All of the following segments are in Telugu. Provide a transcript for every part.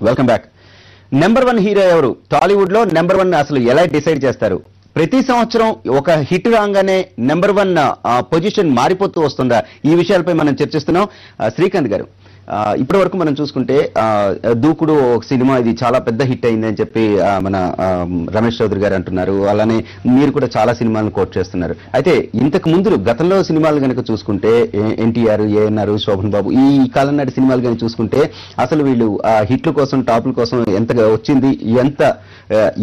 Welcome back. నెంబర్ 1 హీరో ఎవరు? టాలీవుడ్ లో నెంబర్ 1 అసలు ఎలా డిసైడ్ చేస్తారు? ప్రతి సంవత్సరం ఒక హిట్ రాగానే నెంబర్ 1 పొజిషన్ మారిపోతూ వస్తుందా? ఈ విషయాలపై మనం చర్చిస్తున్నాం. శ్రీకాంత్ గారు, ఇప్పటి వరకు మనం చూసుకుంటే దూకుడు ఒక సినిమా, ఇది చాలా పెద్ద హిట్ అయింది అని చెప్పి మన రమేష్ చౌదరి గారు అంటున్నారు. అలానే మీరు కూడా చాలా సినిమాలను కోట్ చేస్తున్నారు. అయితే ఇంతకు ముందు గతంలో సినిమాలు కనుక చూసుకుంటే ఎన్టీఆర్, ఏఎన్ఆర్, శోభన్ బాబు ఈ కాలం నాటి సినిమాలు కనుక చూసుకుంటే అసలు వీళ్ళు హిట్ల కోసం, టాపుల కోసం ఎంతగా వచ్చింది,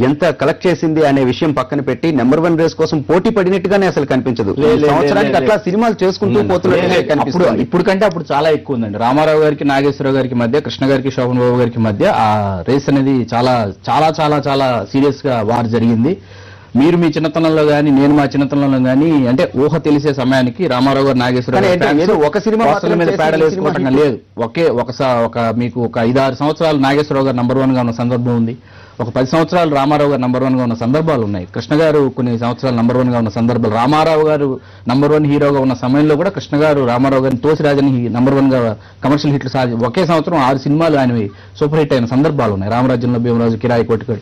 ఎంత కలెక్ట్ చేసింది అనే విషయం పక్కన పెట్టి నెంబర్ 1 రేస్ కోసం పోటీ పడినట్టుగానే అసలు కనిపించదు. సంవత్సరానికి అట్లా సినిమాలు చేసుకుంటూ పోతున్నట్టుగా కనిపిస్తుంది. ఇప్పుడు కంటే అప్పుడు చాలా ఎక్కువ ఉందండి. రామారావు గారికి, నాగేశ్వరరావు గారికి మధ్య, కృష్ణ గారికి, శోభన్ బాబు గారికి మధ్య ఆ రేస్ అనేది చాలా చాలా చాలా చాలా సీరియస్ గా వార్ జరిగింది. మీరు మీ చిన్నతనంలో గానీ, నేను మా చిన్నతనంలో గానీ, అంటే ఊహ తెలిసే సమయానికి రామారావు గారు, నాగేశ్వరరావు గారు ఒక సినిమా మీద పేడలేసుకోవటం లేదు. మీకు ఒక 5-6 సంవత్సరాలు నాగేశ్వరరావు గారు నంబర్ 1 గా ఉన్న సందర్భం ఉంది. ఒక 10 సంవత్సరాలు రామారావు గారు నంబర్ 1 గా ఉన్న సందర్భాలు ఉన్నాయి. కృష్ణ గారు కొన్ని సంవత్సరాలు నంబర్ 1 గా ఉన్న సందర్భాలు. రామారావు గారు నంబర్ 1 హీరోగా ఉన్న సమయంలో కూడా కృష్ణ గారు రామారావు గారిని తోసిరాజని నంబర్ 1 గా కమర్షియల్ హిట్లు ఒకే సంవత్సరం 6 సినిమాలు ఆయనవి సూపర్ హిట్ అయిన సందర్భాలు ఉన్నాయి. రామరాజ్యంలో భీమరాజు, కిరాయి కోటికడు,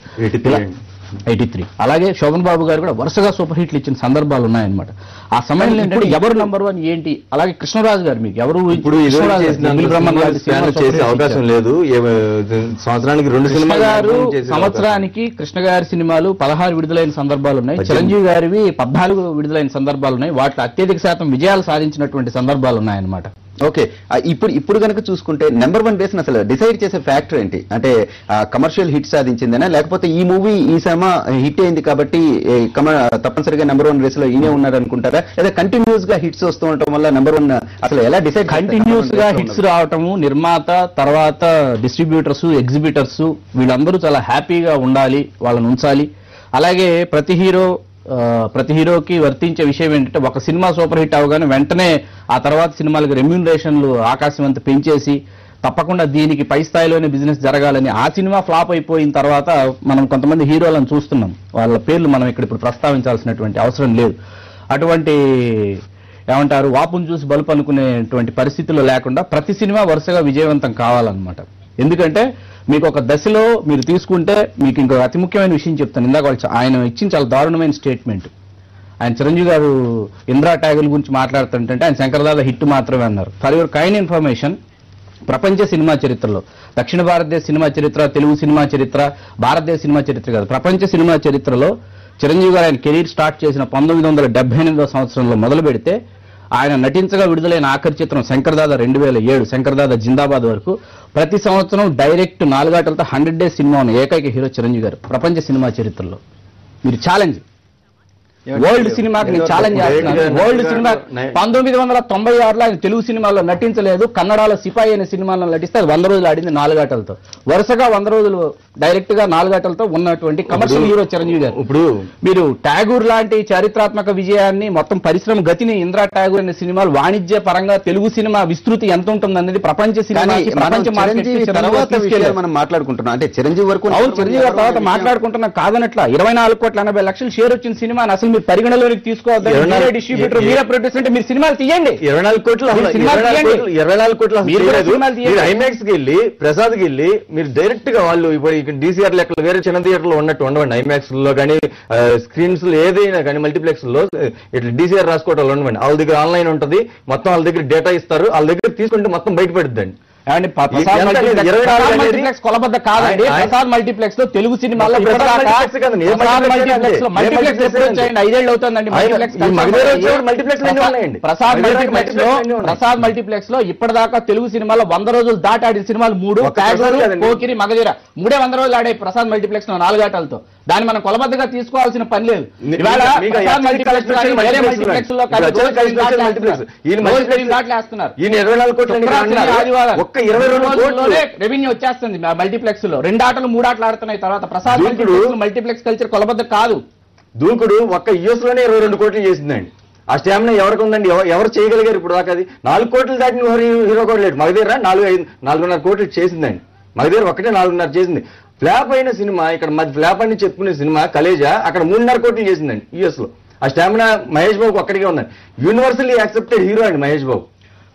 83. అలాగే శోభన్ బాబు గారు కూడా వరుసగా సూపర్ హిట్లు ఇచ్చిన సందర్భాలు ఉన్నాయన్నమాట. ఆ సమయంలో ఏంటంటే ఎవరు నంబర్ 1 ఏంటి? అలాగే కృష్ణరాజు గారు, మీకు ఎవరు ఇప్పుడు చేసే అవకాశం లేదు. సంవత్సరానికి 2 సినిమాలు గారు, సంవత్సరానికి కృష్ణ గారి సినిమాలు 16 విడుదలైన సందర్భాలు ఉన్నాయి. చిరంజీవి గారివి 14 విడుదలైన సందర్భాలు ఉన్నాయి. వాటిలో అత్యధిక శాతం విజయాలు సాధించినటువంటి సందర్భాలు ఉన్నాయన్నమాట. ఓకే, ఇప్పుడు కనుక చూసుకుంటే నెంబర్ 1 రేస్ అసలు డిసైడ్ చేసే ఫ్యాక్టర్ ఏంటి? అంటే కమర్షియల్ హిట్ సాధించిందేనా, లేకపోతే ఈ మూవీ, ఈ సినిమా హిట్ అయింది కాబట్టి తప్పనిసరిగా నెంబర్ 1 రేస్ లో ఈయనే ఉన్నారు అనుకుంటారా? లేదా కంటిన్యూస్ గా హిట్స్ వస్తూ ఉండటం వల్ల నెంబర్ 1 అసలు ఎలా డిసైడ్? కంటిన్యూస్ గా హిట్స్ రావటము, నిర్మాత తర్వాత డిస్ట్రిబ్యూటర్స్, ఎగ్జిబిటర్స్ వీళ్ళందరూ చాలా హ్యాపీగా ఉండాలి, వాళ్ళని ఉంచాలి. అలాగే ప్రతి హీరోకి వర్తించే విషయం ఏంటంటే, ఒక సినిమా సూపర్ హిట్ అవగానే వెంటనే ఆ తర్వాత సినిమాలకు రెమ్యూనరేషన్లు ఆకాశం అంత పెంచేసి తప్పకుండా దీనికి పై స్థాయిలోనే బిజినెస్ జరగాలని, ఆ సినిమా ఫ్లాప్ అయిపోయిన తర్వాత మనం కొంతమంది హీరోలను చూస్తున్నాం. వాళ్ళ పేర్లు మనం ఇప్పుడు ప్రస్తావించాల్సినటువంటి అవసరం లేదు. అటువంటి ఏమంటారు, వాపును చూసి బలుపు అనుకునేటువంటి పరిస్థితుల్లో లేకుండా ప్రతి సినిమా వరుసగా విజయవంతం కావాలన్నమాట. ఎందుకంటే మీకు ఒక దశలో మీరు తీసుకుంటే, మీకు ఇంకో అతి ముఖ్యమైన విషయం చెప్తాను. ఇందాక ఆయన ఇచ్చిన చాలా దారుణమైన స్టేట్మెంట్. ఆయన చిరంజీవి గారు ఇంద్రా ట్యాగుల గురించి మాట్లాడుతుంటే ఆయన శంకరదాద హిట్ మాత్రమే అన్నారు. ఫర్ యువర్ కైండ్ ఇన్ఫర్మేషన్, ప్రపంచ సినిమా చరిత్రలో, దక్షిణ భారతదేశ సినిమా చరిత్ర, తెలుగు సినిమా చరిత్ర, భారతదేశ సినిమా చరిత్ర కాదు, ప్రపంచ సినిమా చరిత్రలో చిరంజీవి గారు ఆయన కెరీర్ స్టార్ట్ చేసిన 1978వ సంవత్సరంలో మొదలు పెడితే ఆయన నటించగా విడుదలైన ఆఖరి చిత్రం శంకరదాద 2007, శంకరదాద జిందాబాద్ వరకు ప్రతి సంవత్సరం డైరెక్ట్ 4 ఆటలతో 100 డేస్ సినిమా ఉన్న ఏకైక హీరో చిరంజీవి గారు ప్రపంచ సినిమా చరిత్రలో. మీరు ఛాలెంజ్, వరల్డ్ సినిమాకి నేను ఛాలెంజ్ చేస్తున్నాను. వరల్డ్ సినిమా 1996లో ఆయన తెలుగు సినిమాలో నటించలేదు. కన్నడలో సిపాయి అనే సినిమాలో నటిస్తే అది 100 రోజులు ఆడింది 4 ఆటలతో. వరుసగా 100 రోజులు డైరెక్ట్ గా 4 ఆటలతో ఉన్నటువంటి కమర్షియల్ హీరో చిరంజీవి గారు. ఇప్పుడు మీరు ట్యాగూర్ లాంటి చారిత్రాత్మక విజయాన్ని, మొత్తం పరిశ్రమ గతిని, ఇంద్రా ట్యాగూర్ అనే సినిమాలు వాణిజ్య పరంగా తెలుగు సినిమా విస్తృతి ఎంత ఉంటుందనేది ప్రపంచ సినిమాకి, ప్రపంచ మార్కెట్ మనం మాట్లాడుకుంటున్నాం. అంటే చిరంజీవి వరకు, అవును, చిరంజీవి గారి తర్వాత మాట్లాడుకుంటున్నాం కాదనట్లా. 24,80,00,000 షేర్ వచ్చిన సినిమా అసలు మీరు పరిగణలోకి తీసుకోవద్దు. డిస్ట్రిబ్యూటర్, మీరే ప్రొడ్యూసర్ అంటే మీరు సినిమాలు తీయండి. 24 కోట్లు ఐమాక్స్ కి వెళ్ళి, ప్రసాద్ కి వెళ్ళి మీరు డైరెక్ట్ గా వాళ్ళు ఇప్పుడు డీసీఆర్ లెక్కలు వేరే చిన్న థియేటర్లో ఉన్నట్టు ఉండవండి. ఐమాక్స్ లో కానీ, స్క్రీన్స్ లో ఏదైనా కానీ, మల్టీప్లెక్స్ లో ఇట్లా డీసీఆర్ రాసుకోవటాలు ఉండవండి. వాళ్ళ దగ్గర ఆన్లైన్ ఉంటుంది, మొత్తం వాళ్ళ దగ్గర డేటా ఇస్తారు, వాళ్ళ దగ్గర తీసుకుంటే మొత్తం బయటపడుద్దండి. కొలబద్ద కాదండి. ప్రసాద్ మల్టీప్లెక్స్ లో తెలుగు సినిమాలో ప్రసాద్ మల్టీప్లెక్స్ లో ఇప్పటిదాకా తెలుగు సినిమాలో 100 రోజులు దాటాడిన సినిమాలు 3, పోకిరి, మగధీర 100 రోజులు ఆడే ప్రసాద్ మల్టీప్లెక్స్ లో 4 ఆటలతో. దాన్ని మనం కొలబద్దగా తీసుకోవాల్సిన పని లేదు. రెవెన్యూ వచ్చేస్తుంది మల్టీప్లెక్స్ లో. 2 ఆటలు 3 ఆటలు ఆడుతున్నాయి. తర్వాత ప్రసాద్ మల్టీప్లెక్స్ కల్చర్ కొలబద్ద కాదు. దూకుడు ఒక్క యూఎస్ లోనే 22 కోట్లు చేసిందండి. ఆ స్టామినా ఎవరికి ఉందండి? ఎవరు చేయగలిగారు ఇప్పుడు దాకా? అది 4 కోట్లు దాటిన హీరో కూడా లేడు. మగధీర 4.5 కోట్లు చేసిందండి. మగధీర ఒక్కటే 4.5 చేసింది. ఫ్లాప్ అయిన సినిమా, ఇక్కడ మధ్య ఫ్లాప్ అని చెప్పుకునే సినిమా కలేజా అక్కడ 3.5 కోట్లు చేసిందండి యుఎస్ లో. ఆ స్టామినా మహేష్ బాబుకి ఒక్కడికే ఉందండి. యూనివర్సల్లీ యాక్సెప్టెడ్ హీరో అండి మహేష్ బాబు.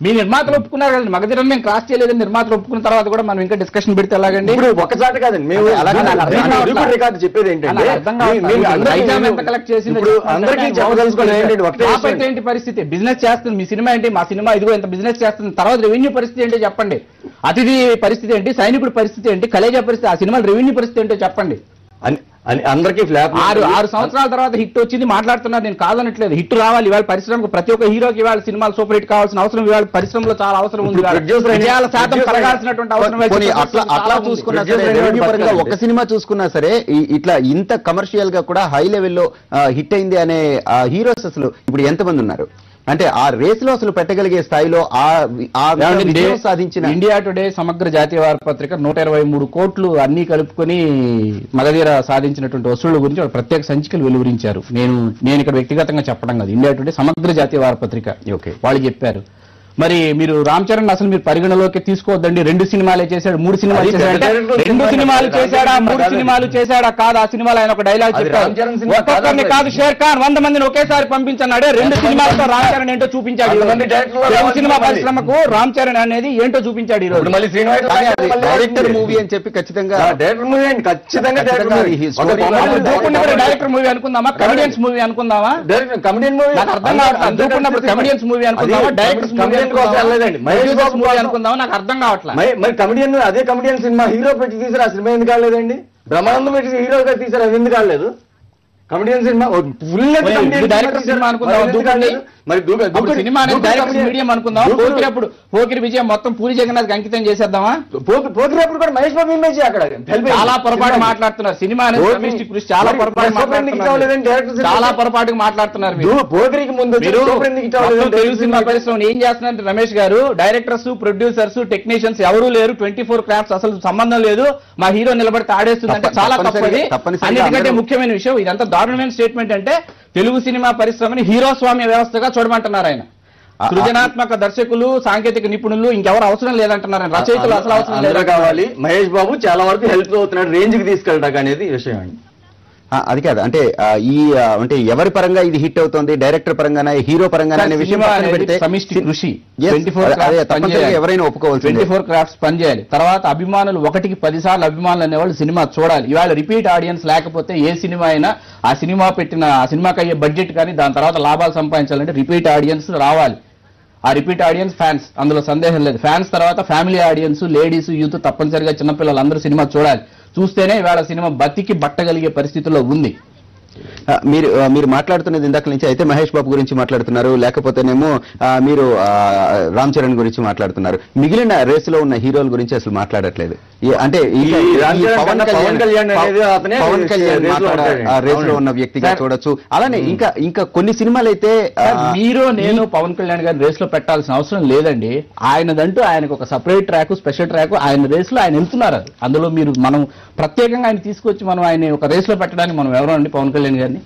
మీ నిర్మాతలు ఒప్పుకున్నారు కదండి, మగధీరం మేము క్రాస్ చేయలేదని నిర్మాతలు ఒప్పుకున్న తర్వాత కూడా మనం ఇంకా డిస్కషన్ పెడితే ఎలాగండి? ఇప్పుడు ఒక్కసాట కాదండి, మేము అలాగే నాకు అర్థం కావట్లేదు. రికార్డు చెప్పేది ఏంటంటే నాకు అర్థం కావట్లేదు. మీ అందరికీ నైజాం ఎంత కలెక్ట్ చేసిందో ఇప్పుడు చెప్పండి. అందరికీ చెప్పదలుచుకోలేదు ఏంటంటే ఒకటే ఆపైతే విషయం. ఏంటి పరిస్థితి? బిజినెస్ చేస్తుంది మీ సినిమా ఏంటి, మా సినిమా ఇదిగో ఎంత బిజినెస్ చేస్తుంది, తర్వాత రెవెన్యూ పరిస్థితి ఏంటో చెప్పండి, అతిథి పరిస్థితి ఏంటి, సైనికుడి పరిస్థితి ఏంటి, కలేజా పరిస్థితి, ఆ సినిమా రెవెన్యూ పరిస్థితి ఏంటో చెప్పండి. అందరికీ ఫ్లాప్ ఆరు సంవత్సరాల తర్వాత హిట్ వచ్చింది మాట్లాడుతున్నారు, నేను కాదనట్లేదు. హిట్ రావాలి, ఇవాళ పరిశ్రమకు ప్రతి ఒక్క హీరోకి ఇవాళ సినిమాలు సూపర్ హిట్ కావాల్సిన అవసరం ఇవాళ పరిశ్రమలో చాలా అవసరం ఉంది. విజయాల శాతం పెరగాల్సినటువంటి అవసరం అట్లా చూసుకున్నా సరే, రెవెన్యూ పరంగా ఒక సినిమా చూసుకున్నా సరే ఇట్లా ఇంత కమర్షియల్ గా కూడా హై లెవెల్లో హిట్ అయింది అనే హీరోస్ అసలు ఇప్పుడు ఎంతమంది ఉన్నారు? అంటే ఆ రేస్ లో అసలు పెట్టగలిగే స్థాయిలో విజయం సాధించిన ఇండియా టుడే సమగ్ర జాతీయ వారపత్రిక 123 కోట్లు అన్ని కలుపుకొని మగధీర సాధించినటువంటి వసూళ్ల గురించి వాళ్ళు ప్రత్యేక సంచికలు వెలువరించారు. నేను ఇక్కడ వ్యక్తిగతంగా చెప్పడం కాదు, ఇండియా టుడే సమగ్ర జాతీయ వారపత్రిక వాళ్ళు చెప్పారు. మరి మీరు రామ్ చరణ్ అసలు మీరు పరిగణలోకి తీసుకోవద్దండి, 2 సినిమాలే చేశాడు, 3 సినిమాలు చేశాడంటే 2 సినిమాలు చేశాడా 3 సినిమాలు చేశాడా కాదు, ఆ సినిమాలో ఆయన ఒక డైలాగ్ చెప్పారు, ఒక్కొక్కరిని కాదు షేర్ ఖాన్ 100 మందిని ఒకేసారి పంపించన్నాడే, 2 సినిమాలతో రామ్ చరణ్ ఏంటో చూపించాడు. తెలుగు సినిమా పరిశ్రమకు రామ్ చరణ్ అనేది ఏంటో చూపించాడు ఈ రోజు. డైరెక్టర్ మూవీ అని చెప్పి ఖచ్చితంగా డైరెక్టర్ మూవీ అండి, ఖచ్చితంగా డైరెక్టర్ మూవీ అనుకుందామా, కమెడియన్స్ మూవీ అనుకుందామా? కమెడియన్ మూవీ నాకు అర్థం కావట్లేదు. దూకున్నప్పుడు కమెడియన్స్ మూవీ అనుకుందామా, directors movie Mahesh Babu movie అనుకుందామా? నాకు అర్థం కావట్లేదు. మరి కమెడియన్ అదే కమెడియన్ సినిమా హీరో పెట్టి తీసారు, ఆ సినిమా ఎందుకు కాలేదండి? బ్రహ్మానందం పెట్టి హీరోగా తీసారు, అది ఎందుకు కాలేదు? Comedian cinema full director cinema అనుకుందాం, మరి సినిమా అనేది డైరెక్టర్ మీడియం అనుకుందాం. పోకిరప్పుడు పోకిరి విజయం మొత్తం పూరి జగన్నాథ్ అంకితం చేసేద్దామా? పోకిరప్పుడు కూడా మహేష్ బాబు ఇమేజ్ అక్కడ చాలా పొరపాటు మాట్లాడుతున్నారు. సినిమా అనేది సమిష్టి కృషి, చాలా పొరపాటు చాలా పొరపాటుగా మాట్లాడుతున్నారు. పోకిరికి ముందు తెలుగు సినిమా పరిశ్రమ ఏం చేస్తున్నారంటే రమేష్ గారు, డైరెక్టర్స్, ప్రొడ్యూసర్స్, టెక్నీషియన్స్ ఎవరూ లేరు, 24 క్రాఫ్ట్స్ అసలు సంబంధం లేదు, మా హీరో నిలబడితే ఆడేస్తుందంటే చాలా తప్పది. అన్నిటికంటే ముఖ్యమైన విషయం, ఇదంతా దారుణమైన స్టేట్మెంట్ అంటే తెలుగు సినిమా పరిశ్రమని హీరోస్వామ్య వ్యవస్థగా చూడమంటున్నారు ఆయన. సృజనాత్మక దర్శకులు, సాంకేతిక నిపుణులు ఇంకెవరు అవసరం లేదంటున్నారు ఆయన. రచయితలు అసలు అవసరం లేదు కావాలి. మహేష్ బాబు చాలా వరకు హెల్ప్ అవుతున్నాడు, రేంజ్ కి తీసుకెళ్ళడానికి అనేది విషయం అండి. అది కాదు అంటే అంటే ఎవరి పరంగా ఇది హిట్ అవుతుంది, డైరెక్టర్ పరంగానే హీరో పరంగానే అనే విషయం సమిష్టి కృషి. ఎవరైనా ఒప్పుకోవాలి. 24 క్రాఫ్ట్స్ పనిచేయాలి. తర్వాత అభిమానులు 1కి 10 సార్లు అభిమానులు అనేవాళ్ళు సినిమా చూడాలి. ఇవాళ రిపీట్ ఆడియన్స్ లేకపోతే ఏ సినిమా అయినా ఆ సినిమాకి అయ్యే బడ్జెట్ కానీ దాని తర్వాత లాభాలు సంపాదించాలంటే రిపీట్ ఆడియన్స్ రావాలి. ఆ రిపీట్ ఆడియన్స్ ఫ్యాన్స్, అందులో సందేహం లేదు. ఫ్యాన్స్ తర్వాత ఫ్యామిలీ ఆడియన్స్, లేడీస్, యూత్, తప్పనిసరిగా చిన్నపిల్లలు అందరూ సినిమా చూడాలి. చూస్తేనే ఇవాళ సినిమా బతికి బట్టగలిగే పరిస్థితిలో ఉంది. మీరు మాట్లాడుతున్నది ఇందాక నుంచి అయితే మహేష్ బాబు గురించి మాట్లాడుతున్నారు, లేకపోతేనేమో మీరు రామ్ చరణ్ గురించి మాట్లాడుతున్నారు, మిగిలిన రేసులో ఉన్న హీరోల గురించి అసలు మాట్లాడట్లేదు. అంటే పవన్ కళ్యాణ్ రేసులో ఉన్న వ్యక్తిగా చూడొచ్చు. అలానే ఇంకా కొన్ని సినిమాలు అయితే మీరు నేను పవన్ కళ్యాణ్ గారిని రేసులో పెట్టాల్సిన అవసరం లేదండి. ఆయనదంటూ ఆయనకు ఒక సపరేట్ ట్రాక్, స్పెషల్ ట్రాక్, ఆయన రేసులో ఆయన వెళ్తున్నారు. అందులో మనం ప్రత్యేకంగా ఆయన తీసుకొచ్చి మనం ఆయన ఒక రేసులో పెట్టడానికి మనం ఎవరో అండి పవన్ కళ్యాణ్ గారిని.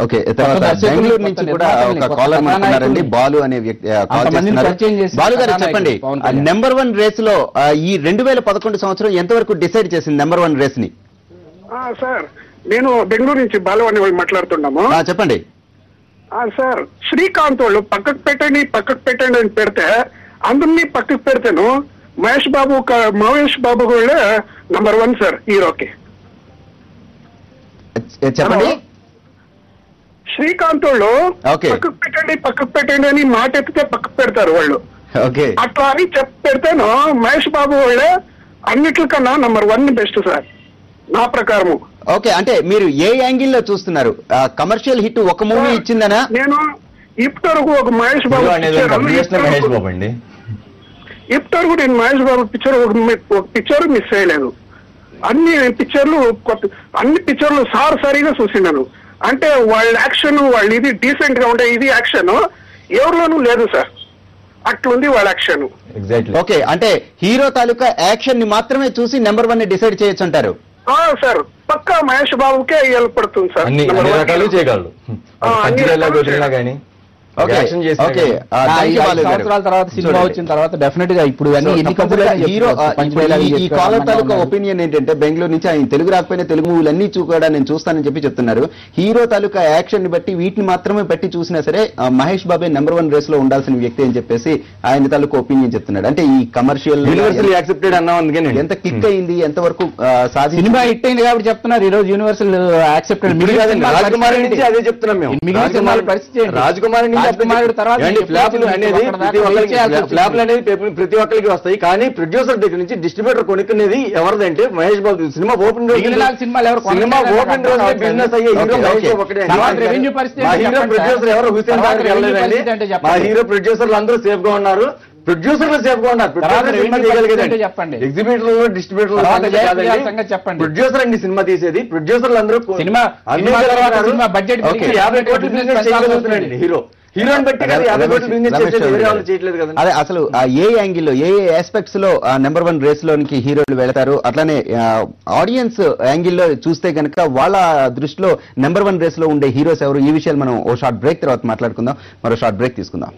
ఓకే, తర్వాత బెంగళూరు నుంచి కూడా ఒక కాలర్ మాట్లాడారండి, బాలు అనే వ్యక్తి కాల్ చేస్తున్నారు. బాలు గారు చెప్పండి, నెంబర్ 1 రేస్ లో ఈ 2011 సంవత్సరం ఎంతవరకు డిసైడ్ చేసింది నెంబర్ 1 రేస్ ని? సార్, నేను బెంగళూరు నుంచి బాలు అని మాట్లాడుతున్నాము. చెప్పండి సార్. శ్రీకాంత్ వాళ్ళు పక్కకు పెట్టండి అని పెడితే అందరినీ పక్కకు పెడితేను మహేష్ బాబు కూడా నంబర్ 1 సార్ హీరోకి. చెప్పండి. శ్రీకాంత్ వాళ్ళు పక్కకు పెట్టండి అని మాట ఎత్తితే పక్కకు పెడతారు వాళ్ళు. అట్లా అని పెడితేను మహేష్ బాబు వాళ్ళే అన్నిటికన్నా నంబర్ 1 బెస్ట్ సార్ నా ప్రకారము. ఓకే, అంటే మీరు ఏ యాంగిల్ లో చూస్తున్నారు? కమర్షియల్ హిట్ ఒక మూవీ ఇచ్చిందనా? నేను ఇప్పటివరకు ఒక మహేష్ బాబు అండి, ఇప్పటివరకు నేను మహేష్ బాబు ఒక పిక్చర్ మిస్ చేయలేదు. అన్ని పిక్చర్లు సరిగా చూసినాను. అంటే వాళ్ళ యాక్షన్, వాళ్ళు ఇది డీసెంట్ గా ఉంటే ఇది యాక్షన్ ఎవరిలోనూ లేదు సార్, అట్లుంది వాళ్ళ యాక్షన్. ఓకే, అంటే హీరో తాలూకా యాక్షన్ ని మాత్రమే చూసి నెంబర్ 1 ని డిసైడ్ చేయొచ్చు అంటారు? సార్, పక్కా మహేష్ బాబుకే ఏర్పడుతుంది సార్. అన్ని రకాలు చేయగలరు. ఓకే యాక్షన్ చేసి ఓకే ఈ 5 సంవత్సరాల తర్వాత సినిమా వచ్చిన తర్వాత డెఫినెట్ గా ఇప్పుడు అన్ని ఎన్ని హీరో ఈ కాలర్ తాలూకా ఒపీనియన్ ఏంటంటే బెంగళూరు నుంచి ఆయన తెలుగు రాకపోయినా తెలుగు మూవీలు అన్ని కూడా నేను చూస్తానని చెప్పి చెప్తున్నారు. హీరో తాలూకా యాక్షన్ ని బట్టి వీటిని మాత్రమే బట్టి చూసినా సరే మహేష్ బాబే నెంబర్ 1 రేస్ లో ఉండాల్సిన వ్యక్తి అని చెప్పేసి ఆయన తాలూకా ఒపీనియన్ చెప్తున్నాడు. అంటే ఈ కమర్షియల్ యూనివర్సల్ యాక్సెప్టెడ్ అన్నాం అందుకని ఎంత క్లిక్ అయింది, ఎంతవరకు సినిమా హిట్ అయింది కాబట్టి చెప్తున్నారు ఈ రోజు యూనివర్సల్ యాక్సెప్టెడ్. రాజకుమారి నుంచి అదే చెప్తున్నాం మేము. రాజకుమారి ఫ్లాప్లు అనేది ప్రతి ఒక్కరికి వస్తాయి, కానీ ప్రొడ్యూసర్ దగ్గర నుంచి distributor కొనుక్కునేది ఎవరిదంటే Mahesh Babu. Cinema open cinema open రోజు బిజినెస్ అయ్యే హీరో మహేష్ బాబు ఒకటే. మా హీరో ప్రొడ్యూసర్ ఎవరు హుసేన్ సాగర్ వెళ్ళలేదండి. మా హీరో ప్రొడ్యూసర్లు అందరూ సేఫ్ గా ఉన్నారు, ప్రొడ్యూసర్లు సేఫ్ గా ఉన్నారు. చెప్పండి ఎగ్జిబిటర్లు డిస్ట్రిబ్యూటర్లు చెప్పండి. ప్రొడ్యూసర్ అండి సినిమా తీసేది. ప్రొడ్యూసర్లు అందరూ సినిమా బడ్జెట్ 50 కోట్లు బిజినెస్ చేయగలుగుతున్నారండి హీరో. హీరోని బట్టి కదా 50 కోట్లు బిజినెస్ చేసేది, వేరే వాళ్ళు చేయట్లేదు కదా. అదే అసలు ఏ యాంగిల్లో ఏ ఆస్పెక్ట్స్ లో నెంబర్ 1 రేస్ లోనికి హీరోలు వెళతారు, అట్లానే ఆడియన్స్ యాంగిల్లో చూస్తే కనుక వాళ్ళ దృష్టిలో నెంబర్ 1 రేస్ లో ఉండే హీరోస్ ఎవరు, ఈ విషయాలు మనం ఓ షార్ట్ బ్రేక్ తర్వాత మాట్లాడుకుందాం. మరో షార్ట్ బ్రేక్ తీసుకుందాం.